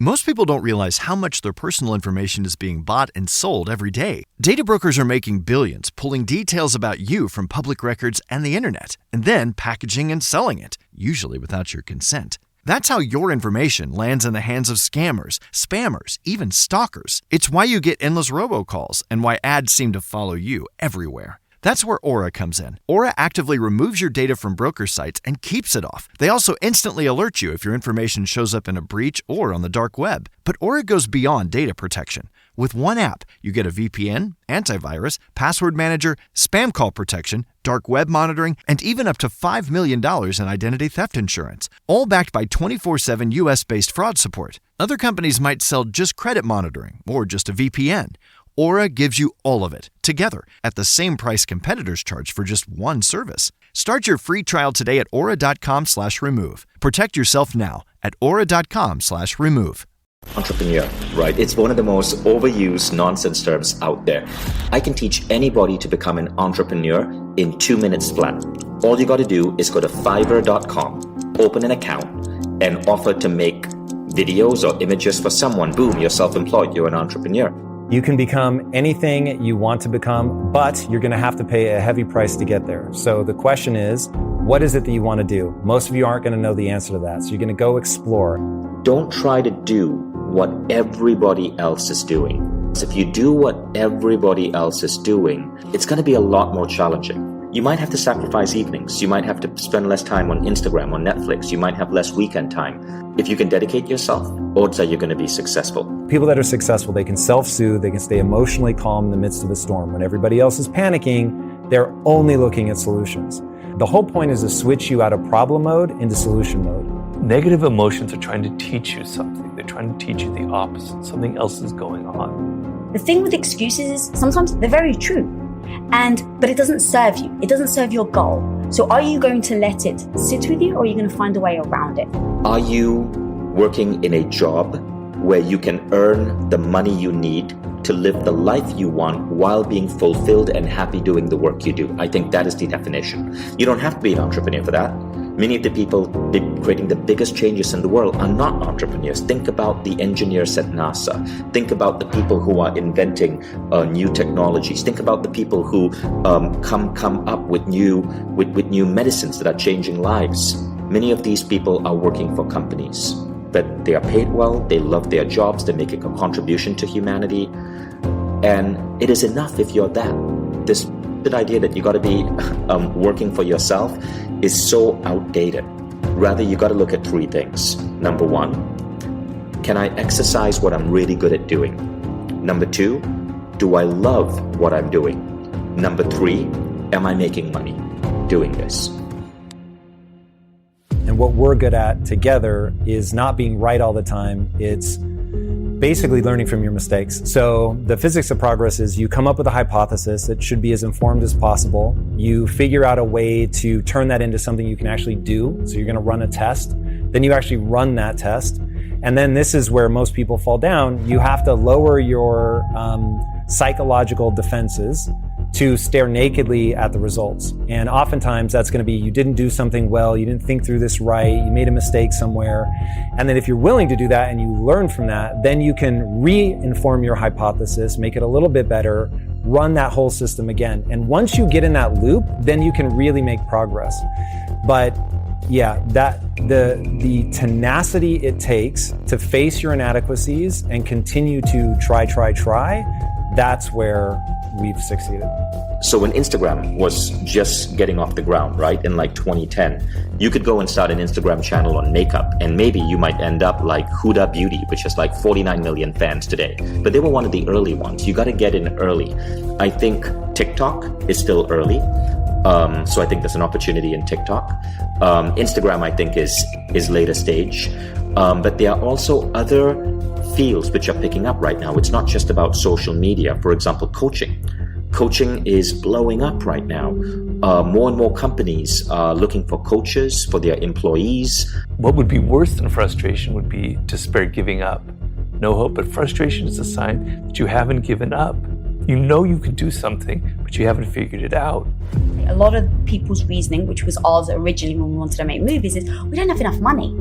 Most people don't realize how much their personal information is being bought and sold every day. Data brokers are making billions, pulling details about you from public records and the internet, and then packaging and selling it, usually without your consent. That's how your information lands in the hands of scammers, spammers, even stalkers. It's why you get endless robocalls and why ads seem to follow you everywhere. That's where Aura comes in. Aura actively removes your data from broker sites and keeps it off. They also instantly alert you if your information shows up in a breach or on the dark web. But Aura goes beyond data protection. With one app, you get a VPN, antivirus, password manager, spam call protection, dark web monitoring, and even up to $5 million in identity theft insurance, all backed by 24/7 US-based fraud support. Other companies might sell just credit monitoring or just a VPN. Aura gives you all of it, together, at the same price competitors charge for just one service. Start your free trial today at aura.com/remove. Protect yourself now at aura.com/remove. Entrepreneur, right? It's one of the most overused nonsense terms out there. I can teach anybody to become an entrepreneur in 2 minutes flat. All you got to do is go to fiverr.com, open an account, and offer to make videos or images for someone. Boom, you're self-employed, you're an entrepreneur. You can become anything you want to become, but you're going to have to pay a heavy price to get there. So the question is, what is it that you want to do? Most of you aren't going to know the answer to that. So you're going to go explore. Don't try to do what everybody else is doing. If you do what everybody else is doing, it's going to be a lot more challenging. You might have to sacrifice evenings. You might have to spend less time on Instagram or Netflix. You might have less weekend time. If you can dedicate yourself, odds are you're going to be successful. People that are successful, they can self-soothe, they can stay emotionally calm in the midst of a storm. When everybody else is panicking, they're only looking at solutions. The whole point is to switch you out of problem mode into solution mode. Negative emotions are trying to teach you something. They're trying to teach you the opposite. Something else is going on. The thing with excuses is sometimes they're very true. But it doesn't serve you. It doesn't serve your goal. So are you going to let it sit with you, or are you going to find a way around it? Are you working in a job where you can earn the money you need to live the life you want while being fulfilled and happy doing the work you do? I think that is the definition. You don't have to be an entrepreneur for that. Many of the people creating the biggest changes in the world are not entrepreneurs. Think about the engineers at NASA. Think about the people who are inventing new technologies. Think about the people who come up with new medicines that are changing lives. Many of these people are working for companies, but they are paid well. They love their jobs. They're making a contribution to humanity, and it is enough if you're that. This idea that you got to be working for yourself is so outdated. Rather, you got to look at three things. Number one, can I exercise what I'm really good at doing? Number two, do I love what I'm doing? Number three, am I making money doing this? And what we're good at together is not being right all the time. It's basically learning from your mistakes. So the physics of progress is you come up with a hypothesis that should be as informed as possible. You figure out a way to turn that into something you can actually do. So you're going to run a test. Then you actually run that test. And then this is where most people fall down. You have to lower your psychological defenses to stare nakedly at the results. And oftentimes that's going to be, you didn't do something well, you didn't think through this right, you made a mistake somewhere. And then if you're willing to do that and you learn from that, then you can re-inform your hypothesis, make it a little bit better, run that whole system again. And once you get in that loop, then you can really make progress. But yeah, that the tenacity it takes to face your inadequacies and continue to try, that's where we've succeeded. So when Instagram was just getting off the ground, right, in like 2010, you could go and start an Instagram channel on makeup, and maybe you might end up like Huda Beauty, which has like 49 million fans today. But they were one of the early ones. You got to get in early. I think TikTok is still early. So I think there's an opportunity in TikTok. Instagram, I think, is later stage. But there are also other fields which are picking up right now. It's not just about social media. For example, coaching. Coaching is blowing up right now. More and more companies are looking for coaches for their employees. What would be worse than frustration would be despair, giving up. No hope, but frustration is a sign that you haven't given up. You know you could do something, but you haven't figured it out. A lot of people's reasoning, which was ours originally when we wanted to make movies, is we don't have enough money.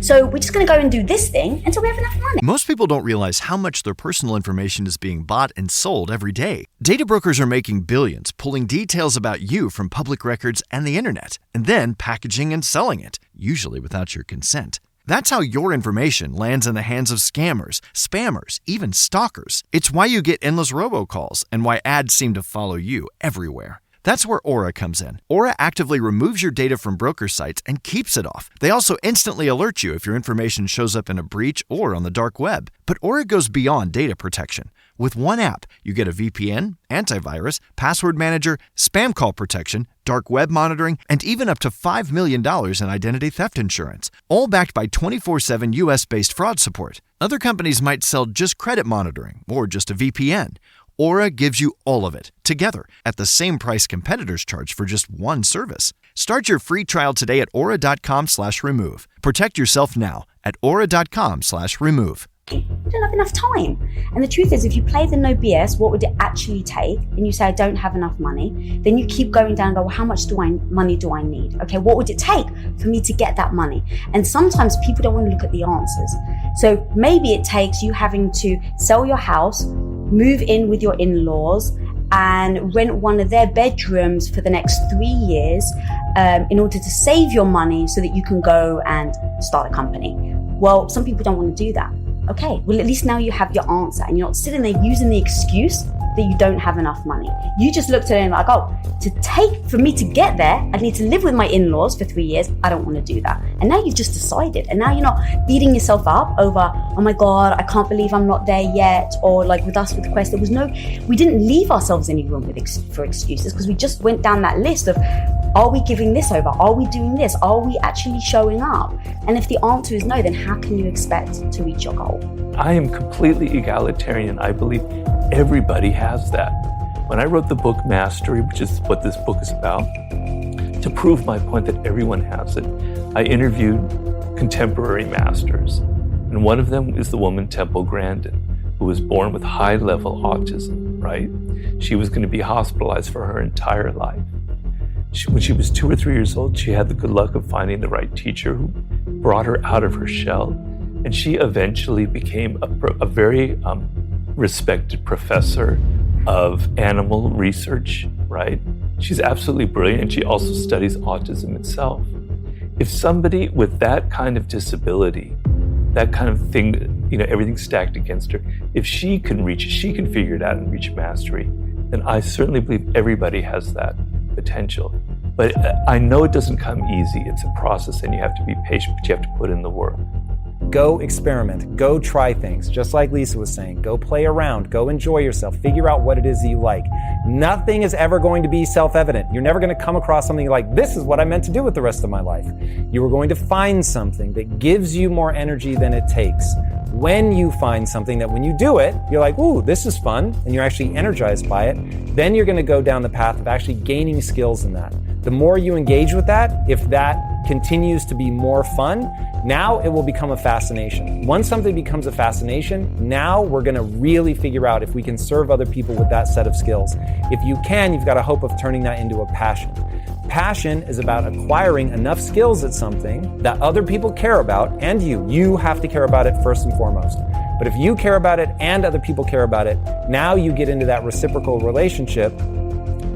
So we're just going to go and do this thing until we have enough money. Most people don't realize how much their personal information is being bought and sold every day. Data brokers are making billions, pulling details about you from public records and the internet, and then packaging and selling it, usually without your consent. That's how your information lands in the hands of scammers, spammers, even stalkers. It's why you get endless robocalls and why ads seem to follow you everywhere. That's where Aura comes in. Aura actively removes your data from broker sites and keeps it off. They also instantly alert you if your information shows up in a breach or on the dark web. But Aura goes beyond data protection. With one app, you get a VPN, antivirus, password manager, spam call protection, dark web monitoring, and even up to $5 million in identity theft insurance, all backed by 24/7 US-based fraud support. Other companies might sell just credit monitoring or just a VPN. Aura gives you all of it, together, at the same price competitors charge for just one service. Start your free trial today at aura.com/remove. Protect yourself now at aura.com/remove. We don't have enough time. And the truth is, if you play the no BS, what would it actually take? And you say, I don't have enough money. Then you keep going down and go, well, how much money do I need? Okay, what would it take for me to get that money? And sometimes people don't want to look at the answers. So maybe it takes you having to sell your house, move in with your in-laws, and rent one of their bedrooms for the next 3 years in order to save your money so that you can go and start a company. Well, some people don't want to do that. Okay, well, at least now you have your answer and you're not sitting there using the excuse that you don't have enough money. You just looked at it and like, oh, for me to get there, I need to live with my in-laws for 3 years. I don't want to do that. And now you've just decided. And now you're not beating yourself up over, oh my God, I can't believe I'm not there yet. Or like with us with the Quest, we didn't leave ourselves any room for excuses because we just went down that list of, are we giving this over? Are we doing this? Are we actually showing up? And if the answer is no, then how can you expect to reach your goal? I am completely egalitarian. I believe everybody has that. When I wrote the book Mastery, which is what this book is about, to prove my point that everyone has it, I interviewed contemporary masters. And one of them is the woman Temple Grandin, who was born with high-level autism, right? She was going to be hospitalized for her entire life. When she was 2 or 3 years old, she had the good luck of finding the right teacher who brought her out of her shell. And she eventually became a very respected professor of animal research, right? She's absolutely brilliant, and she also studies autism itself. If somebody with that kind of disability, that kind of thing, everything's stacked against her, if she can figure it out and reach mastery, then I certainly believe everybody has that potential. But I know it doesn't come easy. It's a process, and you have to be patient, but you have to put in the work. Go experiment, go try things. Just like Lisa was saying, go play around, go enjoy yourself, figure out what it is that you like. Nothing is ever going to be self-evident. You're never going to come across something like, this is what I meant to do with the rest of my life. You are going to find something that gives you more energy than it takes. When you find something that when you do it, you're like, ooh, this is fun, and you're actually energized by it, then you're going to go down the path of actually gaining skills in that. The more you engage with that, if that continues to be more fun, now it will become a fascination. Once something becomes a fascination, now we're going to really figure out if we can serve other people with that set of skills. If you can, you've got a hope of turning that into a passion. Passion is about acquiring enough skills at something that other people care about, and you have to care about it first and foremost. But if you care about it and other people care about it, now you get into that reciprocal relationship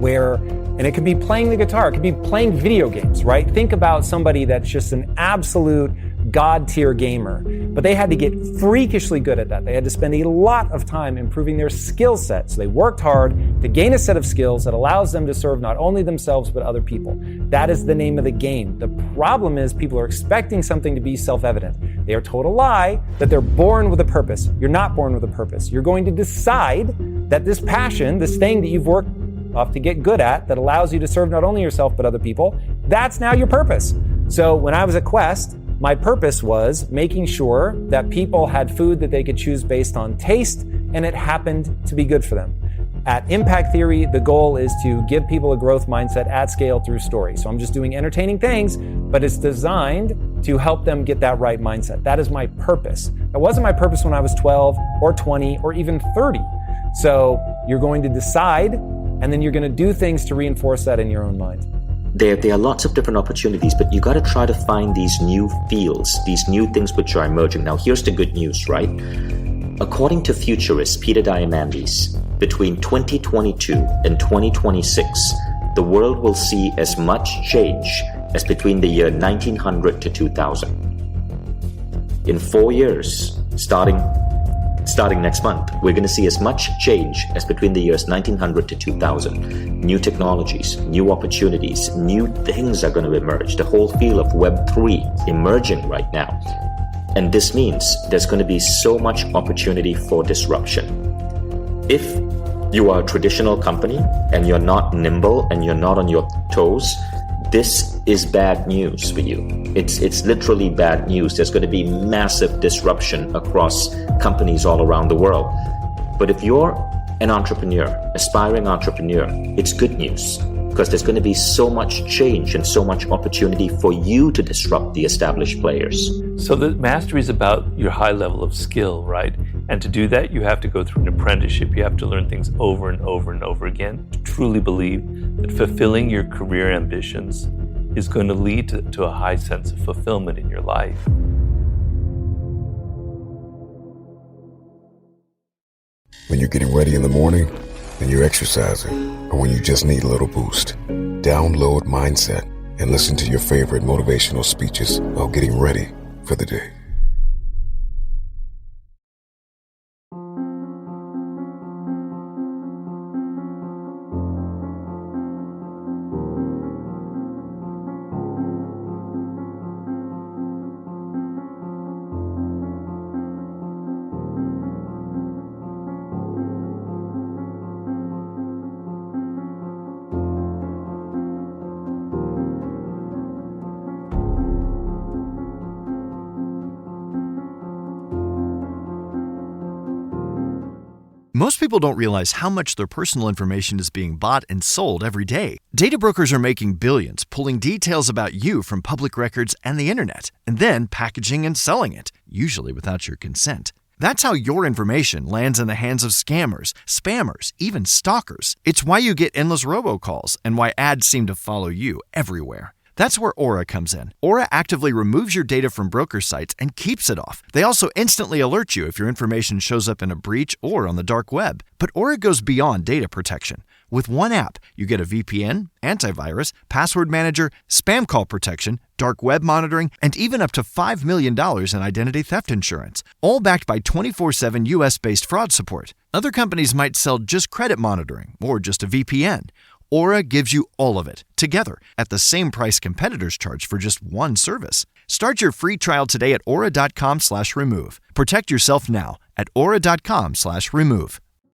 where, and it could be playing the guitar, it could be playing video games, right? Think about somebody that's just an absolute God-tier gamer, but they had to get freakishly good at that. They had to spend a lot of time improving their skill set. So they worked hard to gain a set of skills that allows them to serve not only themselves, but other people. That is the name of the game. The problem is people are expecting something to be self-evident. They are told a lie that they're born with a purpose. You're not born with a purpose. You're going to decide that this passion, this thing that you've worked off to get good at, that allows you to serve not only yourself, but other people, that's now your purpose. So when I was at Quest, my purpose was making sure that people had food that they could choose based on taste, and it happened to be good for them. At Impact Theory, the goal is to give people a growth mindset at scale through story. So I'm just doing entertaining things, but it's designed to help them get that right mindset. That is my purpose. That wasn't my purpose when I was 12 or 20 or even 30. So you're going to decide, and then you're going to do things to reinforce that in your own mind. there are lots of different opportunities, but you got to try to find these new fields, these new things which are emerging. Now, here's the good news, right? According to futurist Peter Diamandis, between 2022 and 2026, the world will see as much change as between the year 1900 to 2000. In 4 years, starting next month, we're going to see as much change as between the years 1900 to 2000. New technologies, new opportunities, new things are going to emerge. The whole field of Web3 emerging right now. And this means there's going to be so much opportunity for disruption. If you are a traditional company and you're not nimble and you're not on your toes, this is bad news for you. It's literally bad news. There's going to be massive disruption across companies all around the world. But if you're an entrepreneur, aspiring entrepreneur, it's good news because there's going to be so much change and so much opportunity for you to disrupt the established players. So the mastery is about your high level of skill, right? And to do that, you have to go through an apprenticeship. You have to learn things over and over and over again to truly believe that fulfilling your career ambitions is going to lead to a high sense of fulfillment in your life. When you're getting ready in the morning, when you're exercising, or when you just need a little boost, download Mindset and listen to your favorite motivational speeches while getting ready for the day. Most people don't realize how much their personal information is being bought and sold every day. Data brokers are making billions, pulling details about you from public records and the internet, and then packaging and selling it, usually without your consent. That's how your information lands in the hands of scammers, spammers, even stalkers. It's why you get endless robocalls and why ads seem to follow you everywhere. That's where Aura comes in. Aura actively removes your data from broker sites and keeps it off. They also instantly alert you if your information shows up in a breach or on the dark web. But Aura goes beyond data protection. With one app, you get a VPN, antivirus, password manager, spam call protection, dark web monitoring, and even up to $5 million in identity theft insurance, all backed by 24/7 US-based fraud support. Other companies might sell just credit monitoring or just a VPN. Aura gives you all of it, together, at the same price competitors charge for just one service. Start your free trial today at aura.com/remove. Protect yourself now at aura.com/remove.